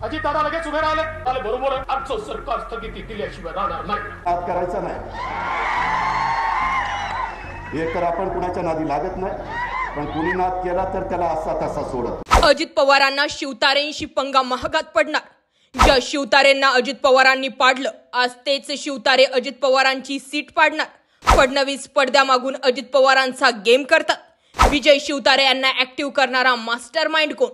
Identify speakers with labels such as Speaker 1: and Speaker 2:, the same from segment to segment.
Speaker 1: अजितदादा लगेच उभे राहिले बरोबर आजचं सरकार स्थगिती दिल्याशिवाय राहणार नाही.
Speaker 2: आज करायचा नाही. एक तर आपण कुणाच्या नादी लागत नाही, पण कुणी नाद केला तर त्याला असा तसा सोडत.
Speaker 3: अजित पवारांना शिवतारेंशी पंगा महागात पडणार. ज्या शिवतारेंना अजित पवारांनी पाडलं, आज तेच शिवतारे अजित पवारांची सीट पाडणार. फडणवीस पडद्यामागून अजित पवारांचा गेम करतात. विजय शिवतारे यांना ऍक्टिव्ह करणारा मास्टर माइंड कोण?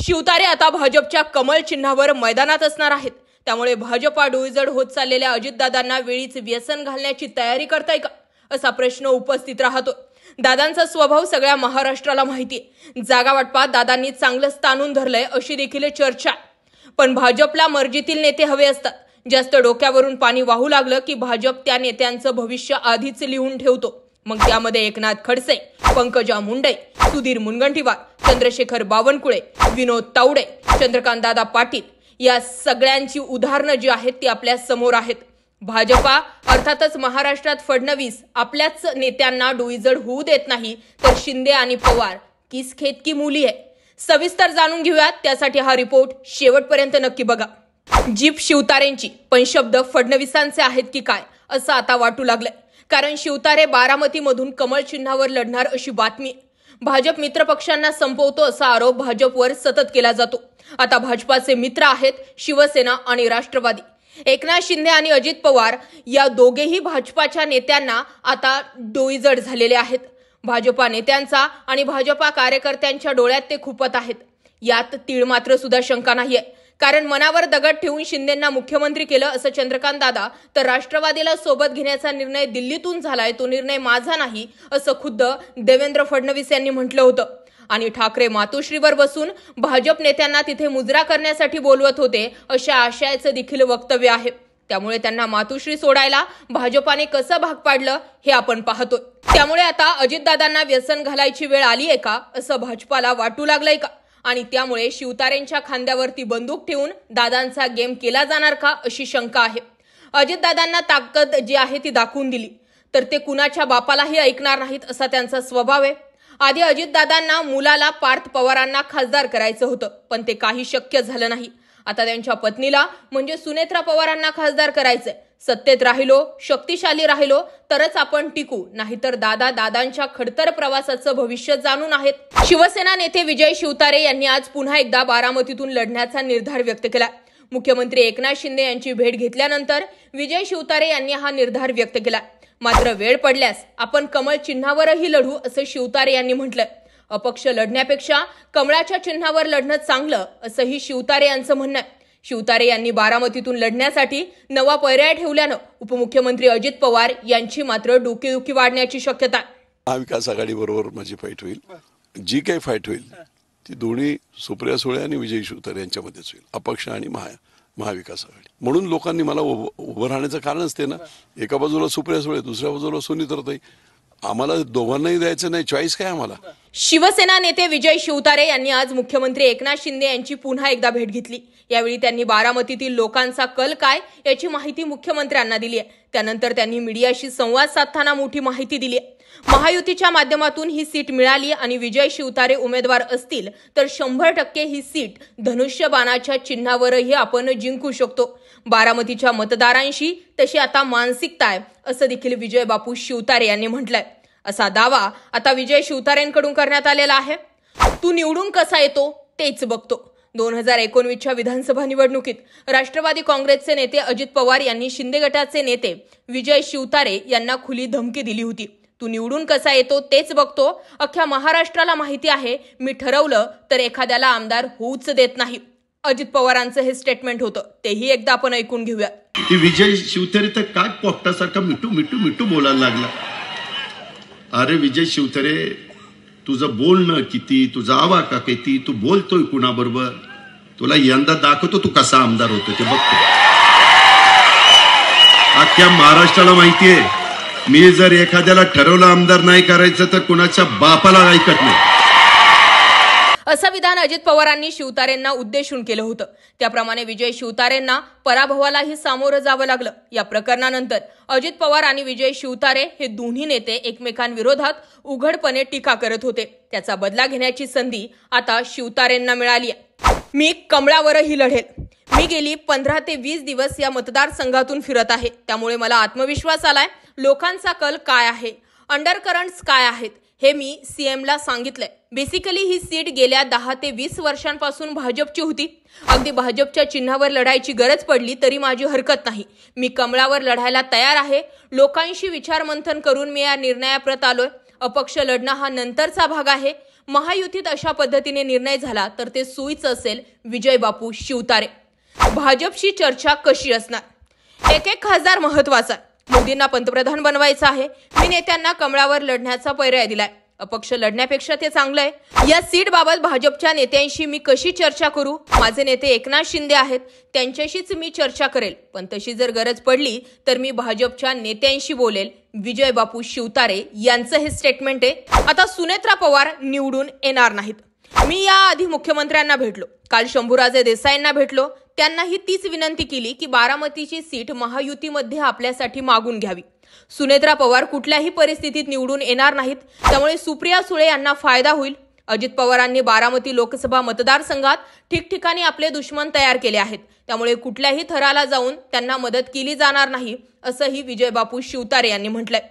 Speaker 3: शिवतारे आता भाजपच्या कमळ चिन्हावर मैदानात असणार आहेत. त्यामुळे भाजपा डोईजड होत चाललेल्या अजितदादांना वेळीच व्यसन घालण्याची तयारी करताय का, असा प्रश्न उपस्थित राहतो. दादांचा स्वभाव सगळ्या महाराष्ट्राला माहितीये. जागा वाटपात दादांनी चांगलंच ताणून धरलंय अशी देखील चर्चा. पण भाजपला मर्जीतील नेते हवे असतात. जास्त डोक्यावरून पाणी वाहू लागलं की भाजप त्या नेत्यांचं भविष्य आधीच लिहून ठेवतो. मग त्यामध्ये एकनाथ खडसे, पंकजा मुंडे, सुधीर मुनगंटीवार, चंद्रशेखर बावनकुळे, विनोद तावडे, चंद्रकांतदादा पाटील या सगळ्यांची उदाहरणं जी आहेत ती आपल्या समोर आहेत. भाजपा अर्थातच महाराष्ट्रात फडणवीस आपल्याच नेत्यांना डोईजड होऊ देत नाही, तर शिंदे आणि पवार किस खेत की मुली आहे. सविस्तर जाणून घेऊयात. त्यासाठी हा रिपोर्ट शेवटपर्यंत नक्की बघा. जीप शिवतारेंची, पण शब्द फडणवीसांचे आहेत की काय असं आता वाटू लागलंय. कारण शिवतारे बारामतीमधून कमळ चिन्हावर लढणार अशी बातमी. भाजप मित्र पक्षांना संपवतो असा आरोप भाजपवर सतत केला जातो. आता भाजपाचे मित्र आहेत शिवसेना आणि राष्ट्रवादी. एकनाथ शिंदे आणि अजित पवार या दोघेही भाजपाच्या नेत्यांना आता डोईजड झालेले आहेत. भाजपा नेत्यांचा आणि भाजपा कार्यकर्त्यांच्या डोळ्यात ते खुपत आहेत. यात तीळ मात्र सुद्धा शंका नाहीये. कारण मनावर दगड ठेवून शिंदेंना मुख्यमंत्री केलं असं चंद्रकांत दादा, तर राष्ट्रवादीला सोबत घेण्याचा निर्णय दिल्लीतून झालाय, तो निर्णय माझा नाही असं खुद्द देवेंद्र फडणवीस यांनी म्हटलं होतं. आणि ठाकरे मातोश्रीवर बसून भाजप नेत्यांना तिथे मुजरा करण्यासाठी बोलवत होते अशा आशयाचं देखील वक्तव्य आहे. त्यामुळे त्यांना मातोश्री सोडायला भाजपाने कसं भाग पाडलं हे आपण पाहतोय. त्यामुळे आता अजितदादांना व्यसन घालायची वेळ आली आहे का असं भाजपाला वाटू लागलंय का? आणि त्यामुळे शिवतारेंच्या खांद्यावरती बंदूक ठेवून दादांचा गेम केला जाणार का अशी शंका आहे. अजितदादांना ताकद जी आहे ती दाखवून दिली तर ते कुणाच्या बापालाही ऐकणार नाहीत असा त्यांचा स्वभाव आहे. आधी अजितदादांना मुलाला पार्थ पवारांना खासदार करायचं होतं, पण ते काही शक्य झालं नाही. आता त्यांच्या पत्नीला म्हणजे सुनेत्रा पवारांना खासदार करायचंय. सत्तेत राहिलो, शक्तिशाली राहिलो तरच आपण टिकू, नाहीतर दादांच्या खडतर प्रवासाचं भविष्य जाणून आहेत. शिवसेना नेते विजय शिवतारे यांनी आज पुन्हा एकदा बारामतीतून लढण्याचा निर्धार व्यक्त केला. मुख्यमंत्री एकनाथ शिंदे यांची भेट घेतल्यानंतर विजय शिवतारे यांनी हा निर्धार व्यक्त केला. मात्र वेळ पडल्यास आपण कमळ चिन्हावरही लढू असं शिवतारे यांनी म्हटलं. अपक्ष लढण्यापेक्षा कमळाच्या चिन्हावर लढणं चांगलं असंही शिवतारे यांचं म्हणणं आहे. शिवतारे यांनी बारामतीतून लढण्यासाठी नवा पर्याय ठेवल्यानं उपमुख्यमंत्री अजित पवार यांची मात्र डोकेदुखी वाढण्याची शक्यता आहे.
Speaker 4: महाविकास आघाडी बरोबर माझी फाईट होईल. जी काही फाईट होईल ती दोन्ही सुप्रिया सुळे आणि विजय शिवतारे यांच्यामध्येच होईल, अपक्ष आणि महाविकास आघाडी. म्हणून लोकांनी मला उभं राहण्याचं कारणच ते ना. एका बाजूला सुप्रिया सुळे, दुसऱ्या बाजूला सुनीताताई. आम्हाला दोघांनाही द्यायचं नाही, चॉईस काय आम्हाला.
Speaker 3: शिवसेना नेते विजय शिवतारे यांनी आज मुख्यमंत्री एकनाथ शिंदे यांची पुन्हा एकदा भेट घेतली. यावेळी त्यांनी बारामतीतील लोकांचा कल काय याची माहिती मुख्यमंत्र्यांना दिली आहे. त्यानंतर त्यांनी मीडियाशी संवाद साधताना मोठी माहिती दिली आहे. महायुतीच्या माध्यमातून ही सीट मिळाली आणि विजय शिवतारे उमेदवार असतील तर 100% ही सीट धनुष्यबाणाच्या चिन्हावरही आपण जिंकू शकतो. बारामतीच्या मतदारांशी तशी आता मानसिकता आहे असं देखील विजय बापू शिवतारे यांनी म्हटलंय. असा दावा आता विजय शिवतारेंकडून करण्यात आलेला आहे. तू निवडून कसा येतो तेच बघतो. 2019च्या विधानसभा निवडणुकीत राष्ट्रवादी काँग्रेसचे नेते अजित पवार यांनी शिंदे गटाचे नेते विजय शिवतारे यांना खुली धमकी दिली होती. तू निवडून कसा येतो तेच बघतो. अख्ख्या महाराष्ट्राला माहिती आहे मी ठरवलं तर एखाद्याला आमदार होऊच देत नाही. अजित पवारांचं हे स्टेटमेंट होतं, तेही एकदा आपण ऐकून घेऊया.
Speaker 5: विजय शिवतारे तर काय पोपटासारखा मिठू मिठू मिठू बोलायला लागला. अरे विजय शिवतारे, तुझं बोलणं किती, तुझा आवाका किती, तू बोलतोय कुणाबरोबर, तुला यंदा दाखवतो तू कसा आमदार होतो ते बघतो. अख्ख्या महाराष्ट्राला माहितीये मी जर एखाद्याला ठरवलं आमदार नाही करायचं तर कुणाच्या बापाला ऐकत नाही.
Speaker 3: असं विधान अजित पवारांनी शिवतारेंना उद्देशून केलं होतं. त्याप्रमाणे विजय शिवतारेंना पराभवालाही सामोरं जावं लागलं. या प्रकरणानंतर अजित पवार आणि विजय शिवतारे हे दोन्ही नेते एकमेकांविरोधात उघडपणे टीका करत होते. त्याचा बदला घेण्याची संधी आता शिवतारेंना मिळाली आहे. मी कमळावरही लढेल. मी गेली 15 ते 20 दिवस या मतदारसंघातून फिरत आहे. त्यामुळे मला आत्मविश्वास आलाय. लोकांचा कल काय आहे, अंडरकरंट्स काय आहेत हे मी सीएमला सांगितलंय. बेसिकली ही सीट गेल्या 10 ते 20 वर्षांपासून भाजपची होती. अगदी भाजपच्या चिन्हावर लढायची गरज पडली तरी माझी हरकत नाही. मी कमळावर लढायला तयार आहे. लोकांशी विचारमंथन करून मी या निर्णयाप्रत आलोय. अपक्ष लढणं हा नंतरचा भाग आहे. महायुतीत अशा पद्धतीने निर्णय झाला तर ते सोयीचं असेल. विजय बापू शिवतारे. भाजपशी चर्चा कशी असणार? एक खासदार महत्वाचा. मोदींना पंतप्रधान बनवायचं आहे. मी नेत्यांना कमळावर लढण्याचा पर्याय दिलाय. अपक्ष लढण्यापेक्षा ते चांगलं आहे. या सीटबाबत भाजपच्या नेत्यांशी मी कशी चर्चा करू? माझे नेते एकनाथ शिंदे आहेत. त्यांच्याशीच मी चर्चा करेल. पण तशी जर गरज पडली तर मी भाजपच्या नेत्यांशी बोलेल. विजय बापू शिवतारे यांचं हे स्टेटमेंट आहे. आता सुनेत्रा पवार निवडून येणार नाहीत. मी याआधी मुख्यमंत्र्यांना भेटलो. काल शंभूराजे देसाईंना भेटलो. त्यांनाही तीच विनंती केली की बारामतीची सीट महायुतीमध्ये आपल्यासाठी मागून घ्यावी. सुनेत्रा पवार कुठल्याही परिस्थितीत निवडून येणार नाहीत. त्यामुळे सुप्रिया सुळे यांना फायदा होईल. अजित पवारांनी बारामती लोकसभा मतदारसंघात ठिकठिकाणी आपले दुश्मन तयार केले आहेत. त्यामुळे कुठल्याही थराला जाऊन त्यांना मदत केली जाणार नाही असंही विजय बापू शिवतारे यांनी म्हटलंय.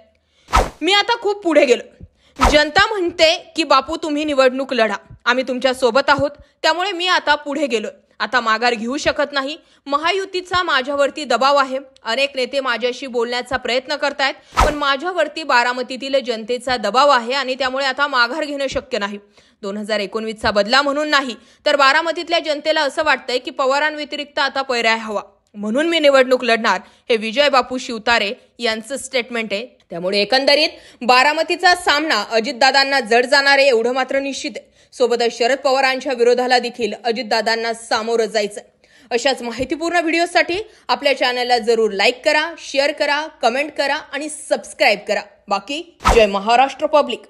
Speaker 3: मी आता खूप पुढे गेलो. जनता म्हणते की बापू तुम्ही निवडणूक लढा. आम्ही तुमच्या सोबत आहोत. त्यामुळे मी आता पुढे गेलोय. आता माघार घेऊ शकत नाही. महायुतीचा माझ्यावरती दबाव आहे. अनेक नेते माझ्याशी बोलण्याचा प्रयत्न करतायत. पण माझ्यावरती बारामतीतील जनतेचा दबाव आहे आणि त्यामुळे आता माघार घेणं शक्य नाही. 2019चा बदला म्हणून नाही तर बारामतीतल्या जनतेला असं वाटतंय की पवारांव्यतिरिक्त आता पर्याय हवा. म्हणून मी निवडणूक लढणार. हे विजय बापू शिवतारे यांचं स्टेटमेंट आहे. त्यामुळे एकंदरीत बारामतीचा सामना अजितदादांना जड जाणार आहे एवढं मात्र निश्चित आहे. सोबतच शरद पवारांच्या विरोधाला देखील अजितदादांना सामोरं जायचं. अशाच माहितीपूर्ण व्हिडिओसाठी आपल्या चॅनलला जरूर लाईक करा, शेअर करा, कमेंट करा आणि सबस्क्राईब करा. बाकी जय महाराष्ट्र पब्लिक.